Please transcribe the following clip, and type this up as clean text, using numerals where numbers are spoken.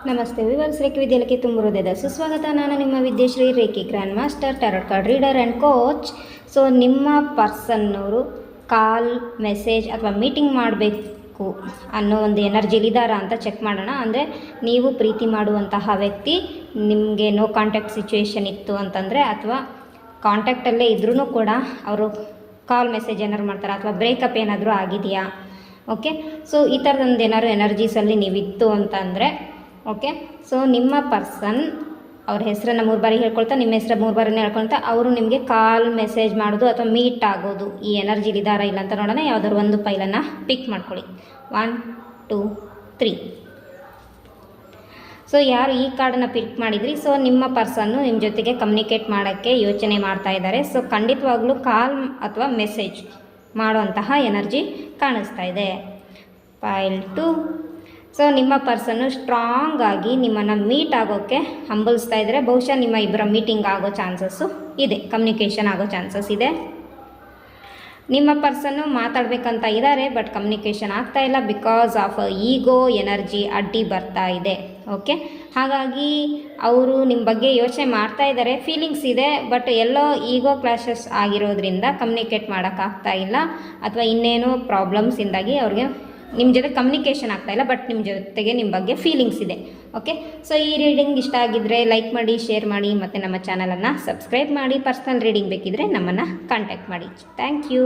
ನಮಸ್ತೆ ವಿವರ್ಸ್ ರೇಖೆ ವಿದ್ಯಾಲಯಕ್ಕೆ ತುಂಬ ಹೃದಯದ ಸುಸ್ವಾಗತ. ನಾನು ನಿಮ್ಮ Vidyashree Rekhe grand master tarot card reader and coach. So ನಿಮ್ಮ ಪರ್ಸನ್ನವರು ಕಾಲ್, ಮೆಸೇಜ್ ಅಥವಾ ಮೀಟಿಂಗ್ ಮಾಡಬೇಕು ಅನ್ನೋ ಒಂದು ಎನರ್ಜಿಲಿದ್ದಾರಾ ಅಂತ ಚೆಕ್ ಮಾಡೋಣ. ಅಂದರೆ ನೀವು ಪ್ರೀತಿ ಮಾಡುವಂತಹ ವ್ಯಕ್ತಿ ನಿಮಗೆ ನೋ ಕಾಂಟ್ಯಾಕ್ಟ್ ಸಿಚುವೇಶನ್ ಇತ್ತು ಅಂತಂದರೆ, ಅಥವಾ ಕಾಂಟ್ಯಾಕ್ಟಲ್ಲೇ ಇದ್ರೂ ಕೂಡ ಅವರು ಕಾಲ್ ಮೆಸೇಜ್ ಏನಾದ್ರು ಮಾಡ್ತಾರೆ, ಅಥವಾ ಬ್ರೇಕಪ್ ಏನಾದರೂ ಆಗಿದೆಯಾ, ಓಕೆ. ಸೊ ಈ ಥರದೊಂದು ಏನಾದ್ರು ಎನರ್ಜೀಸಲ್ಲಿ ನೀವಿತ್ತು ಅಂತಂದರೆ ಓಕೆ. ಸೊ ನಿಮ್ಮ ಪರ್ಸನ್ ಅವ್ರ ಹೆಸರನ್ನು 3 ಬಾರಿ ಹೇಳ್ಕೊಳ್ತಾ, ನಿಮ್ಮ ಹೆಸರು 3 ಬಾರಿನೇ ಹೇಳ್ಕೊಳ್ತಾ, ಅವರು ನಿಮಗೆ ಕಾಲ್, ಮೆಸೇಜ್ ಮಾಡೋದು ಅಥವಾ ಮೀಟ್ ಆಗೋದು ಈ ಎನರ್ಜಿಲಿದ್ದಾರಾ ಇಲ್ಲ ಅಂತ ನೋಡೋಣ. ಯಾವುದಾದ್ರು ಒಂದು ಫೈಲನ್ನು ಪಿಕ್ ಮಾಡ್ಕೊಳ್ಳಿ. 1 2 3. ಸೊ ಯಾರು ಈ ಕಾರ್ಡನ್ನು ಪಿಕ್ ಮಾಡಿದ್ರಿ, ಸೊ ನಿಮ್ಮ ಪರ್ಸನ್ನು ನಿಮ್ಮ ಜೊತೆಗೆ ಕಮ್ಯುನಿಕೇಟ್ ಮಾಡೋಕ್ಕೆ ಯೋಚನೆ ಮಾಡ್ತಾ ಇದ್ದಾರೆ. ಸೊ ಖಂಡಿತವಾಗ್ಲೂ ಕಾಲ್ ಅಥವಾ ಮೆಸೇಜ್ ಮಾಡುವಂತಹ ಎನರ್ಜಿ ಕಾಣಿಸ್ತಾ ಇದೆ. ಫೈಲ್ 2. ಸೊ ನಿಮ್ಮ ಪರ್ಸನ್ನು ಸ್ಟ್ರಾಂಗ್ ಆಗಿ ನಿಮ್ಮನ್ನು ಮೀಟ್ ಆಗೋಕ್ಕೆ ಹಂಬಲಿಸ್ತಾ ಇದ್ದರೆ, ಬಹುಶಃ ನಿಮ್ಮ ಇಬ್ಬರ ಮೀಟಿಂಗ್ ಆಗೋ ಚಾನ್ಸಸ್ಸು ಇದೆ, ಕಮ್ಯುನಿಕೇಷನ್ ಆಗೋ ಚಾನ್ಸಸ್ ಇದೆ. ನಿಮ್ಮ ಪರ್ಸನ್ನು ಮಾತಾಡಬೇಕಂತ ಇದ್ದಾರೆ, ಬಟ್ ಕಮ್ಯುನಿಕೇಷನ್ ಆಗ್ತಾ ಇಲ್ಲ, ಬಿಕಾಸ್ ಆಫ್ ಈಗೋ ಎನರ್ಜಿ ಅಡ್ಡಿ ಬರ್ತಾ ಇದೆ, ಓಕೆ. ಹಾಗಾಗಿ ಅವರು ನಿಮ್ಮ ಬಗ್ಗೆ ಯೋಚನೆ ಮಾಡ್ತಾ ಇದ್ದಾರೆ, ಫೀಲಿಂಗ್ಸ್ ಇದೆ, ಬಟ್ ಎಲ್ಲೋ ಈಗೋ ಕ್ಲಾಶಸ್ ಆಗಿರೋದ್ರಿಂದ ಕಮ್ಯುನಿಕೇಟ್ ಮಾಡೋಕ್ಕಾಗ್ತಾ ಇಲ್ಲ, ಅಥವಾ ಇನ್ನೇನೋ ಪ್ರಾಬ್ಲಮ್ಸಿಂದಾಗಿ ಅವ್ರಿಗೆ ನಿಮ್ಮ ಜೊತೆ ಕಮ್ಯುನಿಕೇಷನ್ ಆಗ್ತಾಯಿಲ್ಲ, ಬಟ್ ನಿಮ್ಮ ಜೊತೆಗೆ ನಿಮ್ಮ ಬಗ್ಗೆ ಫೀಲಿಂಗ್ಸ್ ಇದೆ, ಓಕೆ. ಸೊ ಈ ರೀಡಿಂಗ್ ಇಷ್ಟ ಆಗಿದ್ದರೆ ಲೈಕ್ ಮಾಡಿ, ಶೇರ್ ಮಾಡಿ, ಮತ್ತು ನಮ್ಮ ಚಾನಲನ್ನು ಸಬ್ಸ್ಕ್ರೈಬ್ ಮಾಡಿ. ಪರ್ಸ್ನಲ್ ರೀಡಿಂಗ್ ಬೇಕಿದ್ದರೆ ನಮ್ಮನ್ನು ಕಾಂಟ್ಯಾಕ್ಟ್ ಮಾಡಿ. Thank you.